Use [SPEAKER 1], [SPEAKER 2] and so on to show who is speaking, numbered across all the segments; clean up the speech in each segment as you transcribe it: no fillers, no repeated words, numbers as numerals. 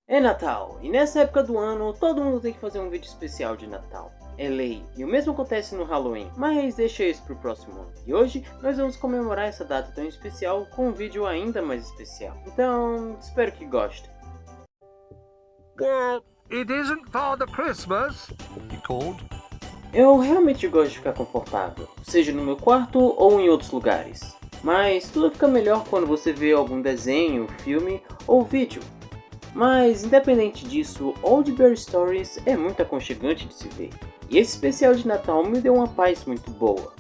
[SPEAKER 1] É Natal, e nessa época do ano todo mundo tem que fazer um vídeo especial de Natal. É lei, e o mesmo acontece no Halloween, mas deixa isso pro próximo ano. E hoje nós vamos comemorar essa data tão especial com um vídeo ainda mais especial. Então, espero que gostem.
[SPEAKER 2] Well, it isn't Father Christmas, he called.
[SPEAKER 1] Eu realmente gosto de ficar confortável, seja no meu quarto ou em outros lugares. Mas tudo fica melhor quando você vê algum desenho, filme ou vídeo. Mas independente disso, Old Bear Stories é muito aconchegante de se ver. E esse especial de Natal me deu uma paz muito boa.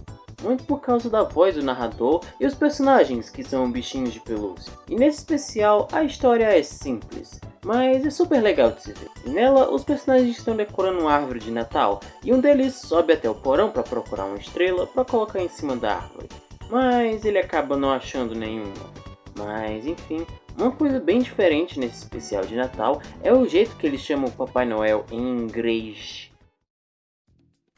[SPEAKER 1] Muito por causa da voz do narrador e os personagens que são bichinhos de pelúcia. E nesse especial a história é simples, mas é super legal de se ver. E nela os personagens estão decorando uma árvore de Natal e um deles sobe até o porão para procurar uma estrela para colocar em cima da árvore. Mas ele acaba não achando nenhuma. Mas enfim, uma coisa bem diferente nesse especial de Natal é o jeito que eles chamam o Papai Noel em inglês.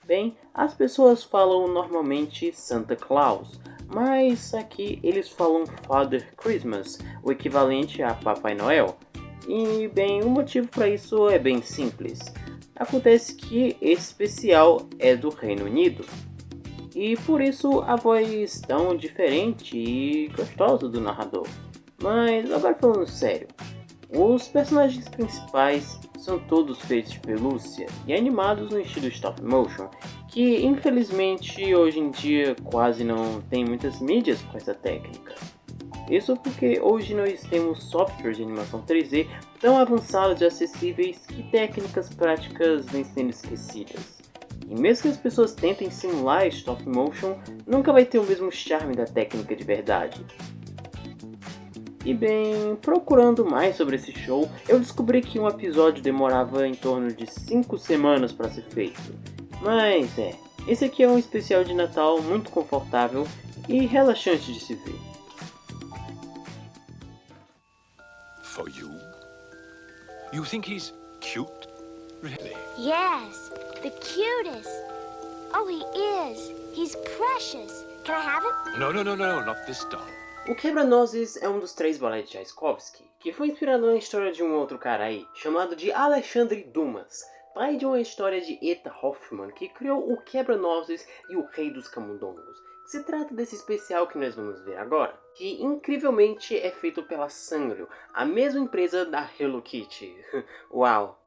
[SPEAKER 1] Bem, as pessoas falam normalmente Santa Claus, mas aqui eles falam Father Christmas, o equivalente a Papai Noel. E bem, o motivo para isso é bem simples. Acontece que esse especial é do Reino Unido. E por isso a voz tão diferente e gostosa do narrador. Mas agora falando sério, os personagens principais são todos feitos de pelúcia e animados no estilo stop motion, que infelizmente hoje em dia quase não tem muitas mídias com essa técnica. Isso porque hoje nós temos softwares de animação 3D tão avançados e acessíveis que técnicas práticas vêm sendo esquecidas. E mesmo que as pessoas tentem simular stop motion, nunca vai ter o mesmo charme da técnica de verdade. E bem, procurando mais sobre esse show, eu descobri que um episódio demorava em torno de 5 semanas para ser feito. Mas esse aqui é um especial de Natal muito confortável e relaxante de se ver.
[SPEAKER 3] For you? You think he's cute? Really?
[SPEAKER 4] Yes, the cutest. Oh, he is. He's precious. Can I have him?
[SPEAKER 3] No, not this doll.
[SPEAKER 1] O Quebra-Nozes é um dos 3 balés de Tchaikovsky, que foi inspirado na história de um outro cara aí, chamado de Alexandre Dumas, pai de uma história de Eta Hoffmann, que criou o Quebra-Nozes e o Rei dos Camundongos. Se trata desse especial que nós vamos ver agora, que incrivelmente é feito pela Sanrio, a mesma empresa da Hello Kitty. Uau!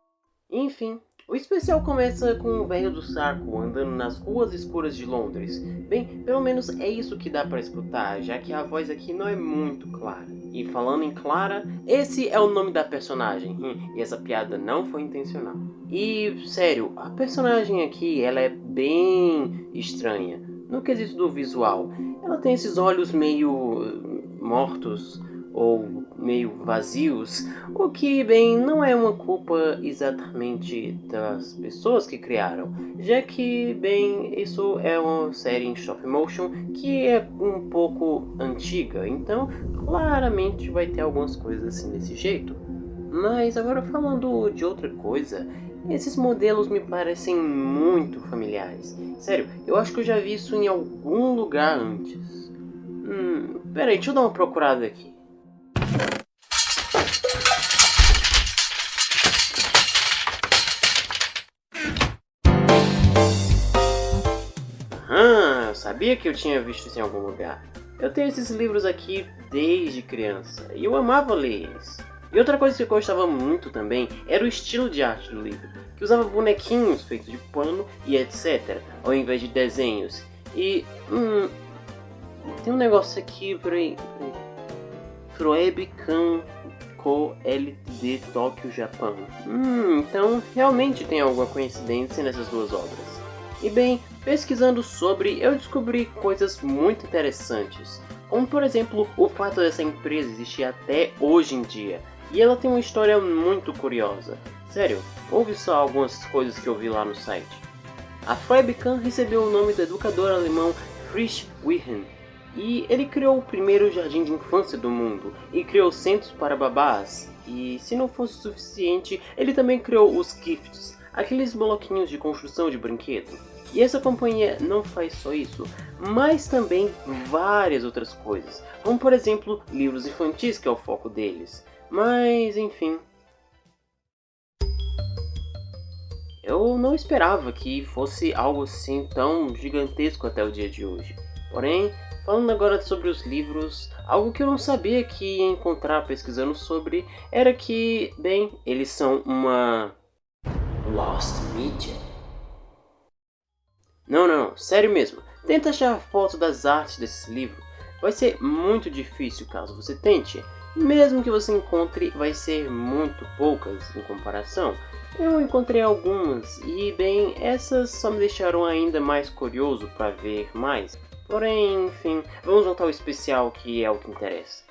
[SPEAKER 1] Enfim, o especial começa com o velho do saco andando nas ruas escuras de Londres. Bem, pelo menos é isso que dá para escutar, já que a voz aqui não é muito clara. E falando em Clara, esse é o nome da personagem, e essa piada não foi intencional. E, sério, a personagem aqui, ela é bem estranha, no quesito do visual. Ela tem esses olhos meio mortos, ou meio vazios, o que, bem, não é uma culpa exatamente das pessoas que criaram, já que, bem, isso é uma série em stop motion que é um pouco antiga, então claramente vai ter algumas coisas assim desse jeito. Mas agora falando de outra coisa, esses modelos me parecem muito familiares. Sério, eu acho que eu já vi isso em algum lugar antes. Peraí, deixa eu dar uma procurada aqui. Eu sabia que eu tinha visto isso em algum lugar. Eu tenho esses livros aqui desde criança e eu amava ler eles. E outra coisa que eu gostava muito também era o estilo de arte do livro, que usava bonequinhos feitos de pano e etc, ao invés de desenhos. E, tem um negócio aqui, peraí. Froebican Co. Ltd. Tóquio, Japão. Então realmente tem alguma coincidência nessas duas obras. E bem, pesquisando sobre, eu descobri coisas muito interessantes, como por exemplo o fato dessa empresa existir até hoje em dia, e ela tem uma história muito curiosa. Sério, ouve só algumas coisas que eu vi lá no site. A Froebican recebeu o nome do educador alemão Friedrich Wilhelm, e ele criou o primeiro jardim de infância do mundo, e criou centros para babás, e se não fosse suficiente, ele também criou os Gifts, aqueles bloquinhos de construção de brinquedo. E essa companhia não faz só isso, mas também várias outras coisas, como por exemplo livros infantis, que é o foco deles. Mas enfim. eu não esperava que fosse algo assim tão gigantesco até o dia de hoje. Porém, falando agora sobre os livros, algo que eu não sabia que ia encontrar pesquisando sobre era que, bem, eles são uma Lost Media. Não, sério mesmo. Tenta achar foto das artes desse livro. Vai ser muito difícil caso você tente. Mesmo que você encontre, vai ser muito poucas em comparação. Eu encontrei algumas e, bem, essas só me deixaram ainda mais curioso para ver mais. Porém, enfim, vamos voltar ao especial que é o que interessa.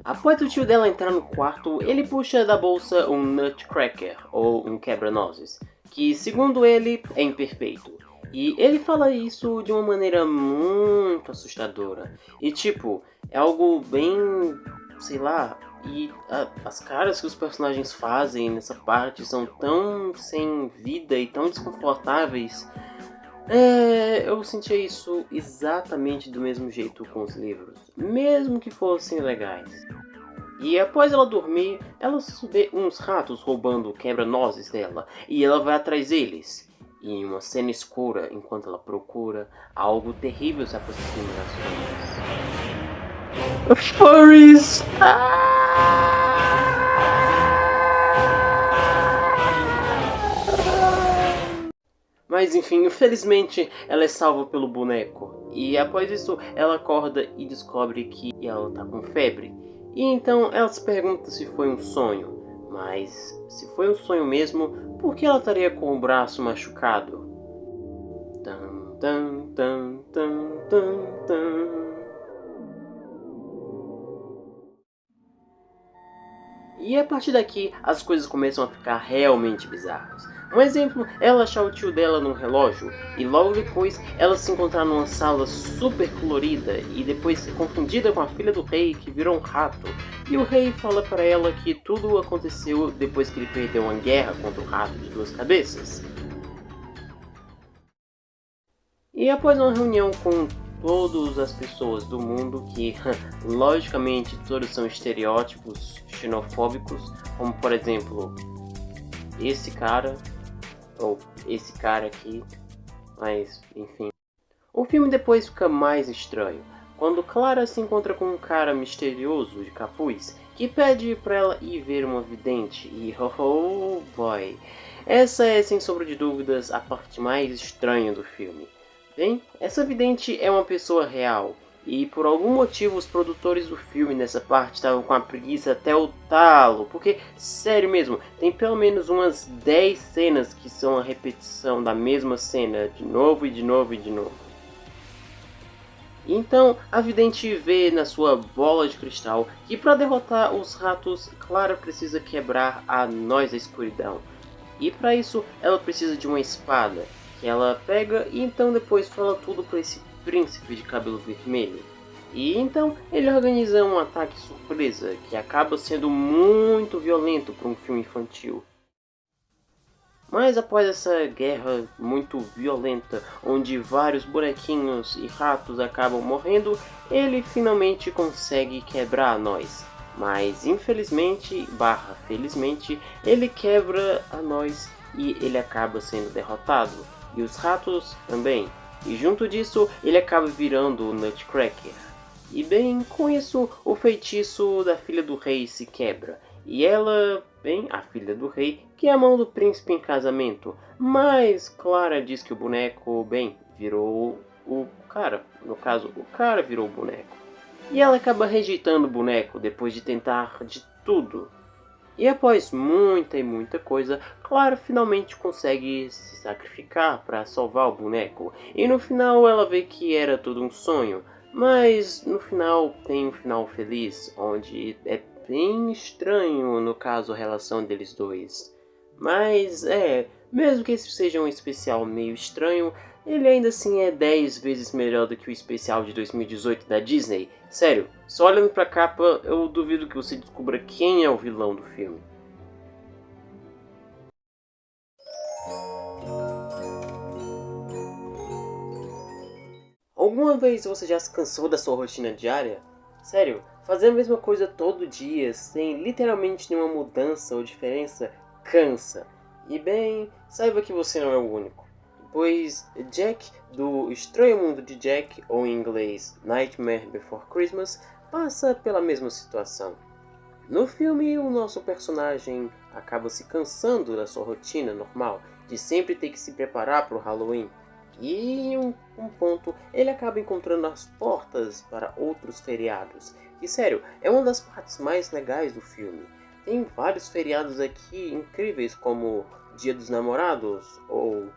[SPEAKER 1] Após o tio dela entrar no quarto, ele puxa da bolsa um Nutcracker, ou um quebra-nozes, que segundo ele é imperfeito. E ele fala isso de uma maneira muito assustadora. E tipo, é algo bem, sei lá, e as caras que os personagens fazem nessa parte são tão sem vida e tão desconfortáveis. Eu sentia isso exatamente do mesmo jeito com os livros, mesmo que fossem legais. E após ela dormir, ela vê uns ratos roubando o quebra-nozes dela, e ela vai atrás deles. E em uma cena escura, enquanto ela procura, algo terrível se aproxima das sombras. Furries! Mas enfim, infelizmente ela é salva pelo boneco. E após isso ela acorda e descobre que ela tá com febre. E então ela se pergunta se foi um sonho. Mas se foi um sonho mesmo, por que ela estaria com o braço machucado? Tan, tan, tan, tan, tan, tan. E a partir daqui as coisas começam a ficar realmente bizarras. Um exemplo é ela achar o tio dela num relógio e logo depois ela se encontrar numa sala super colorida e depois ser confundida com a filha do rei que virou um rato. E o rei fala para ela que tudo aconteceu depois que ele perdeu uma guerra contra o rato de duas cabeças. E após uma reunião com todas as pessoas do mundo, que logicamente todos são estereótipos xenofóbicos, como por exemplo esse cara ou esse cara aqui, mas enfim. O filme depois fica mais estranho, quando Clara se encontra com um cara misterioso de capuz que pede pra ela ir ver uma vidente e oh boy, essa é sem sombra de dúvidas a parte mais estranha do filme. Bem, essa vidente é uma pessoa real. E por algum motivo os produtores do filme nessa parte estavam com a preguiça até o talo. Porque, sério mesmo, tem pelo menos umas 10 cenas que são a repetição da mesma cena de novo e de novo e de novo. Então a vidente vê na sua bola de cristal que para derrotar os ratos, Clara precisa quebrar a noz da escuridão. E para isso ela precisa de uma espada, que ela pega e então depois fala tudo para esse príncipe de cabelo vermelho. E então ele organiza um ataque surpresa que acaba sendo muito violento para um filme infantil. Mas após essa guerra muito violenta, onde vários bonequinhos e ratos acabam morrendo, ele finalmente consegue quebrar a noz. Mas infelizmente, felizmente, ele quebra a noz e ele acaba sendo derrotado. E os ratos também. E junto disso, ele acaba virando o Nutcracker. E bem, com isso, o feitiço da filha do rei se quebra. E ela, bem, a filha do rei, quer a mão do príncipe em casamento. Mas Clara diz que o boneco, bem, virou o cara. No caso, o cara virou o boneco. E ela acaba rejeitando o boneco depois de tentar de tudo. E após muita e muita coisa, Clara finalmente consegue se sacrificar para salvar o boneco. E no final ela vê que era tudo um sonho. Mas no final tem um final feliz, onde é bem estranho no caso a relação deles dois. Mas mesmo que esse seja um especial meio estranho, ele ainda assim é 10 vezes melhor do que o especial de 2018 da Disney. Sério, só olhando pra capa, eu duvido que você descubra quem é o vilão do filme. Alguma vez você já se cansou da sua rotina diária? Sério, Fazer a mesma coisa todo dia, sem literalmente nenhuma mudança ou diferença, cansa. E bem, saiba que você não é o único. Pois Jack, do Estranho Mundo de Jack, ou em inglês Nightmare Before Christmas, passa pela mesma situação. No filme, o nosso personagem acaba se cansando da sua rotina normal, de sempre ter que se preparar para o Halloween. E em um ponto, ele acaba encontrando as portas para outros feriados. E sério, é uma das partes mais legais do filme. Tem vários feriados aqui incríveis, como Dia dos Namorados, ou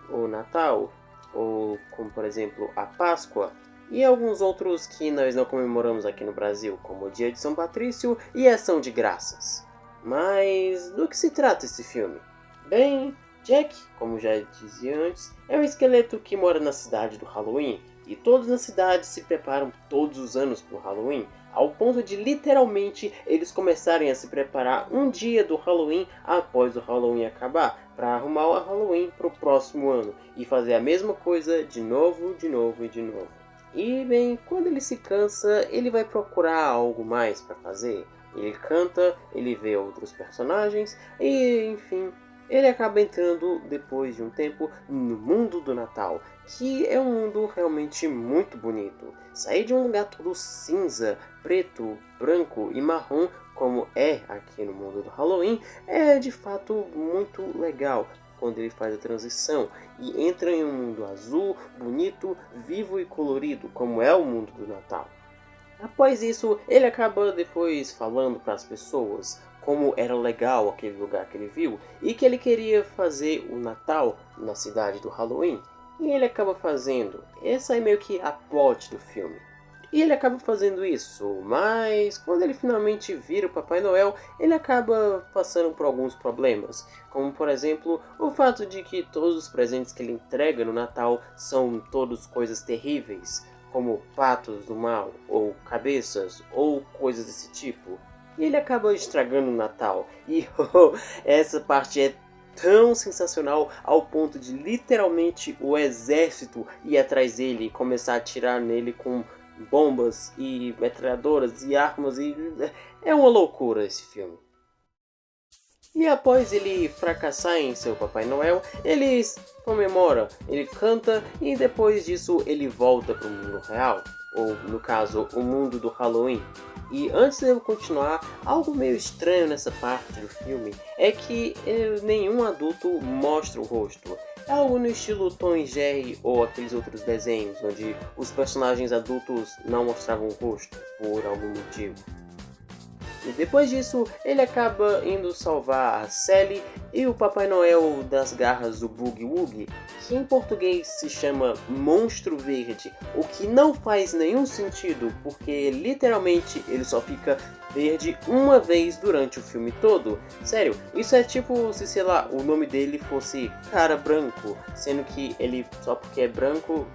[SPEAKER 1] o Natal, ou como por exemplo a Páscoa, e alguns outros que nós não comemoramos aqui no Brasil, como o Dia de São Patrício e Ação de Graças. Mas do que se trata esse filme? Bem, Jack, como já dizia antes, é um esqueleto que mora na cidade do Halloween, e todos na cidade se preparam todos os anos para o Halloween, ao ponto de literalmente eles começarem a se preparar um dia do Halloween após o Halloween acabar, para arrumar o Halloween para o próximo ano, e fazer a mesma coisa de novo, de novo e de novo. E bem, quando ele se cansa, ele vai procurar algo mais para fazer. Ele canta, ele vê outros personagens e, enfim, ele acaba entrando, depois de um tempo, no mundo do Natal, que é um mundo realmente muito bonito. Sair de um lugar todo cinza, preto, branco e marrom, como é aqui no mundo do Halloween, é de fato muito legal quando ele faz a transição e entra em um mundo azul, bonito, vivo e colorido, como é o mundo do Natal. Após isso, ele acaba depois falando para as pessoas como era legal aquele lugar que ele viu e que ele queria fazer o Natal na cidade do Halloween. E ele acaba fazendo. Essa é meio que a plot do filme. E ele acaba fazendo isso, mas quando ele finalmente vira o Papai Noel, ele acaba passando por alguns problemas, como por exemplo, o fato de que todos os presentes que ele entrega no Natal são todos coisas terríveis, como patos do mal, ou cabeças, ou coisas desse tipo. E ele acaba estragando o Natal, e essa parte é tão sensacional ao ponto de literalmente o exército ir atrás dele e começar a atirar nele com bombas e metralhadoras e armas, e é uma loucura esse filme. E após ele fracassar em seu Papai Noel, ele comemora, ele canta e depois disso ele volta para o mundo real, ou no caso o mundo do Halloween. E antes de eu continuar, algo meio estranho nessa parte do filme é que nenhum adulto mostra o rosto. É algo no estilo Tom e Jerry ou aqueles outros desenhos onde os personagens adultos não mostravam o rosto por algum motivo. E depois disso, ele acaba indo salvar a Sally e o Papai Noel das garras do Boogie Woogie, que em português se chama Monstro Verde, o que não faz nenhum sentido, porque literalmente ele só fica verde uma vez durante o filme todo. Sério, isso é tipo se, sei lá, o nome dele fosse Cara Branco, sendo que ele, só porque é branco,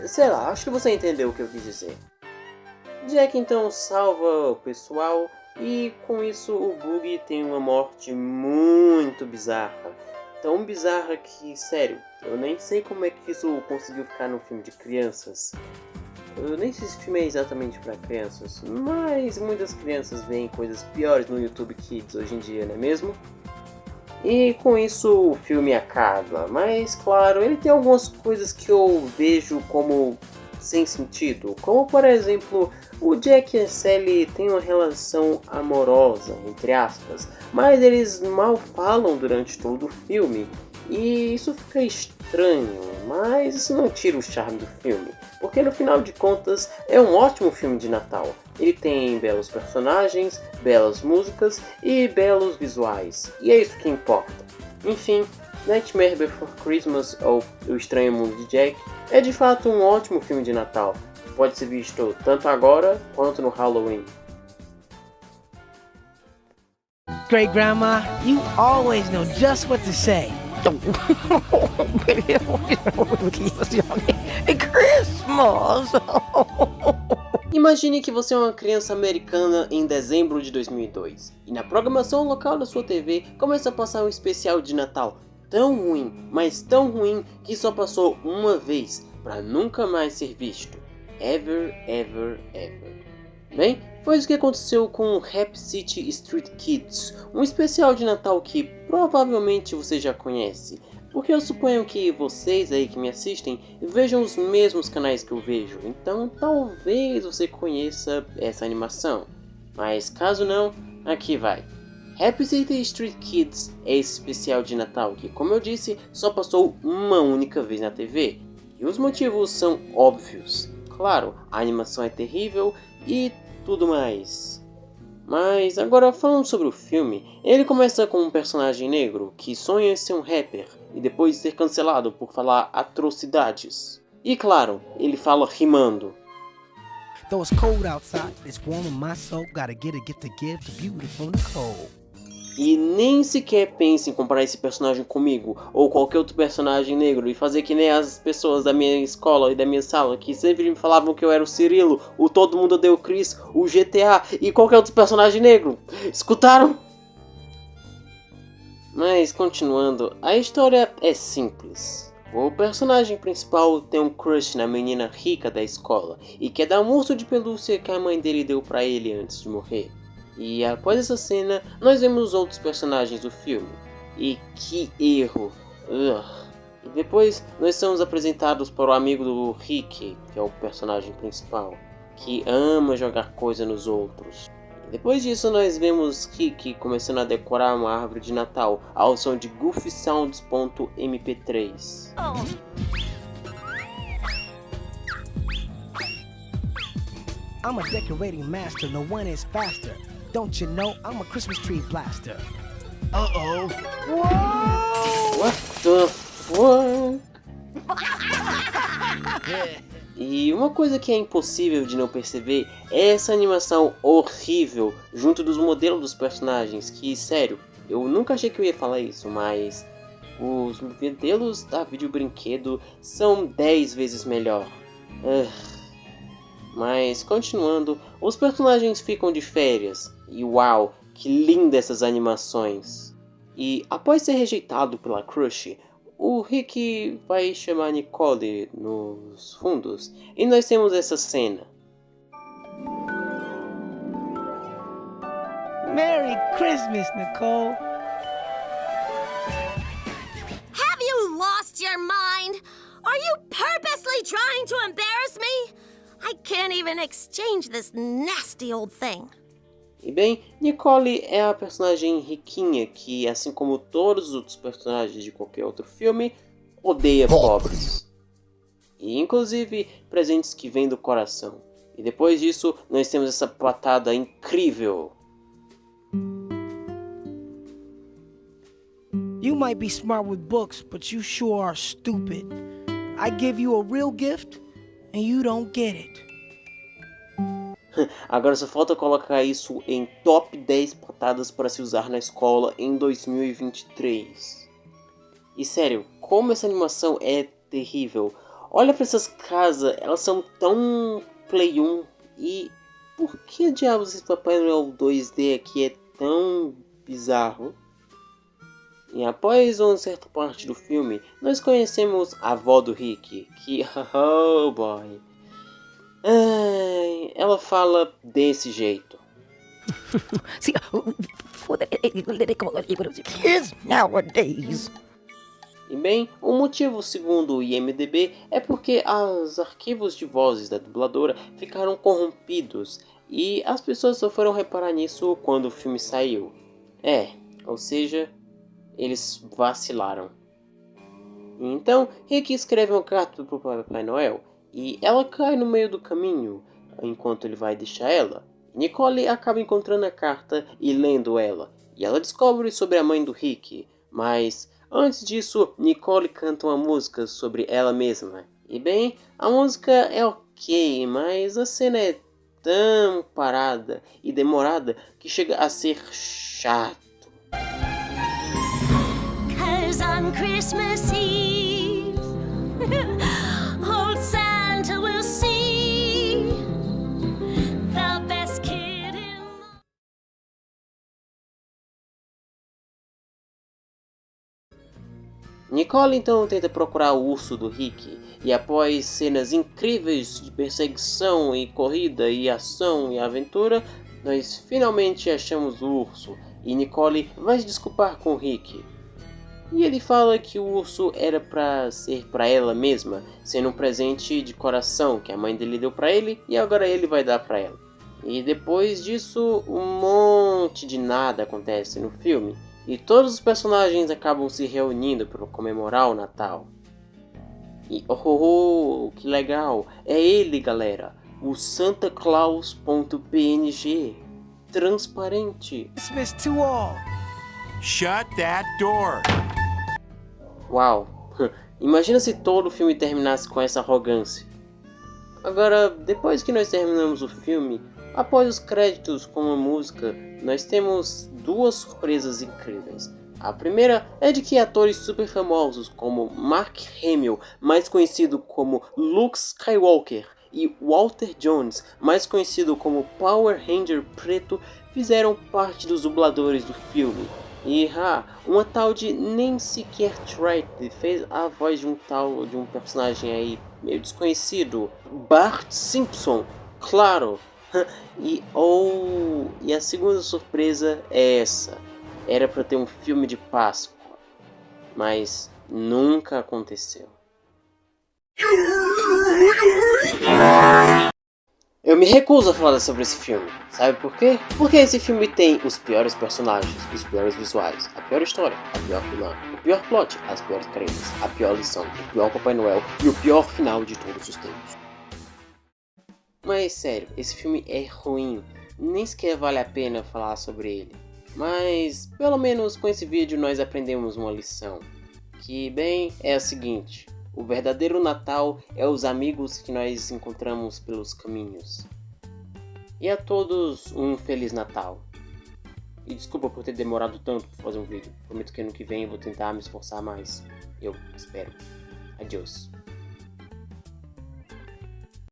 [SPEAKER 1] sei lá, acho que você entendeu o que eu quis dizer. Jack então salva o pessoal e com isso o Boogie tem uma morte muito bizarra. Tão bizarra que, sério, eu nem sei como é que isso conseguiu ficar num filme de crianças. Eu nem sei se esse filme é exatamente para crianças, mas muitas crianças veem coisas piores no YouTube Kids hoje em dia, não é mesmo? E com isso o filme acaba, mas claro, ele tem algumas coisas que eu vejo como sem sentido, como por exemplo, o Jack e a Sally têm uma relação amorosa, entre aspas, mas eles mal falam durante todo o filme, e isso fica estranho, mas isso não tira o charme do filme, porque no final de contas é um ótimo filme de Natal. Ele tem belos personagens, belas músicas e belos visuais, e é isso que importa. Enfim, Nightmare Before Christmas, ou O Estranho Mundo de Jack, é de fato um ótimo filme de Natal, que pode ser visto tanto agora quanto no Halloween.
[SPEAKER 5] Great Grandma, you always know just what to say. Christmas!
[SPEAKER 1] Imagine que você é uma criança americana em dezembro de 2002 e na programação local da sua TV começa a passar um especial de Natal tão ruim, mas tão ruim que só passou uma vez para nunca mais ser visto. Ever, ever, ever. Bem, Foi o que aconteceu com Happy City Street Kids, um especial de Natal que provavelmente você já conhece, porque eu suponho que vocês aí que me assistem vejam os mesmos canais que eu vejo, então talvez você conheça essa animação, mas caso não, aqui vai. Happy City Street Kids é esse especial de Natal que, como eu disse, só passou uma única vez na TV, e os motivos são óbvios. Claro, a animação é terrível e tudo mais. Mas agora falando sobre o filme, ele começa com um personagem negro que sonha em ser um rapper e depois ser cancelado por falar atrocidades. E claro, ele fala rimando.
[SPEAKER 5] Though it's cold outside, it's warm in my soul. Gotta get a gift to give to beautiful Nicole.
[SPEAKER 1] E nem sequer pense em comparar esse personagem comigo ou qualquer outro personagem negro e fazer que nem as pessoas da minha escola e da minha sala que sempre me falavam que eu era o Cirilo, o Todo Mundo Odeia o Chris, o GTA e qualquer outro personagem negro. Escutaram? Mas continuando, a história é simples. O personagem principal tem um crush na menina rica da escola e quer dar um urso de pelúcia que a mãe dele deu pra ele antes de morrer. E após essa cena, nós vemos outros personagens do filme. E que erro! E depois, nós somos apresentados para o amigo do Rick, que é o personagem principal, que ama jogar coisa nos outros. E depois disso, nós vemos Rick começando a decorar uma árvore de Natal ao som de goofysounds.mp3.
[SPEAKER 5] I'm a decorating master, no one is faster. Don't you know I'm a Christmas tree blaster? Uh-oh. Whoa!
[SPEAKER 1] What the fuck? E uma coisa que é impossível de não perceber é essa animação horrível junto dos modelos dos personagens, que, sério, eu nunca achei que eu ia falar isso, mas os modelos da Vídeo Brinquedo são 10 vezes melhor. Mas continuando, os personagens ficam de férias, e uau, que linda essas animações. E após ser rejeitado pela crush, o Rick vai chamar Nicole nos fundos, e nós temos essa cena.
[SPEAKER 5] Merry Christmas, Nicole.
[SPEAKER 6] Have you lost your mind? Are you purposely trying to embarrass me? I can't even exchange this nasty old thing.
[SPEAKER 1] E bem, Nicole é a personagem riquinha que, assim como todos os outros personagens de qualquer outro filme, odeia pobres. E inclusive presentes que vêm do coração. E depois disso, nós temos essa patada incrível.
[SPEAKER 5] You might be smart with books, but you sure are stupid. I give you a real gift, and you don't get it.
[SPEAKER 1] Agora só falta colocar isso em top 10 patadas para se usar na escola em 2023. E sério, como essa animação é terrível. Olha para essas casas, elas são tão Play 1. E por que diabos esse Papai Noel 2D aqui é tão bizarro? E após uma certa parte do filme, nós conhecemos a avó do Rick, que, oh boy, ela fala desse jeito.
[SPEAKER 7] See, for the kids nowadays.
[SPEAKER 1] E bem, o motivo segundo o IMDb é porque os arquivos de vozes da dubladora ficaram corrompidos e as pessoas só foram reparar nisso quando o filme saiu. Ou seja, eles vacilaram. Então, Rick escreve uma carta para o Papai Noel e ela cai no meio do caminho enquanto ele vai deixar ela. Nicole acaba encontrando a carta e lendo ela, e ela descobre sobre a mãe do Rick, mas antes disso, Nicole canta uma música sobre ela mesma. E bem, a música é ok, mas a cena é tão parada e demorada que chega a ser chato.
[SPEAKER 6] 'Cause on Christmas Eve, old Santa will see the best kid in
[SPEAKER 1] Nicole então tenta procurar o urso do Rick, e após cenas incríveis de perseguição e corrida e ação e aventura, nós finalmente achamos o urso, e Nicole vai se desculpar com o Rick. E ele fala que o urso era pra ser pra ela mesma, sendo um presente de coração que a mãe dele deu pra ele e agora ele vai dar pra ela. E depois disso, um monte de nada acontece no filme, e todos os personagens acabam se reunindo para comemorar o Natal. E que legal, é ele, galera, o Santa Claus.png, transparente.
[SPEAKER 5] Christmas to all.
[SPEAKER 2] Shut that door.
[SPEAKER 1] Uau, imagina se todo o filme terminasse com essa arrogância. Agora, depois que nós terminamos o filme, após os créditos com a música, nós temos duas surpresas incríveis. A primeira é de que atores super famosos como Mark Hamill, mais conhecido como Luke Skywalker, e Walter Jones, mais conhecido como Power Ranger Preto, fizeram parte dos dubladores do filme. E uma tal de Nancy Cartwright fez a voz de um personagem aí meio desconhecido, Bart Simpson, claro. E a segunda surpresa é essa. Era para ter um filme de Páscoa, mas nunca aconteceu. Eu me recuso a falar sobre esse filme. Sabe por quê? Porque esse filme tem os piores personagens, os piores visuais, a pior história, a pior vilã, o pior plot, as piores crenças, a pior lição, o pior Papai Noel e o pior final de todos os tempos. Mas sério, esse filme é ruim, nem sequer vale a pena falar sobre ele. Mas pelo menos com esse vídeo nós aprendemos uma lição, que bem é a seguinte: o verdadeiro Natal é os amigos que nós encontramos pelos caminhos. E a todos um Feliz Natal. E desculpa por ter demorado tanto para fazer um vídeo. Prometo que ano que vem eu vou tentar me esforçar mais. Eu espero. Adiós.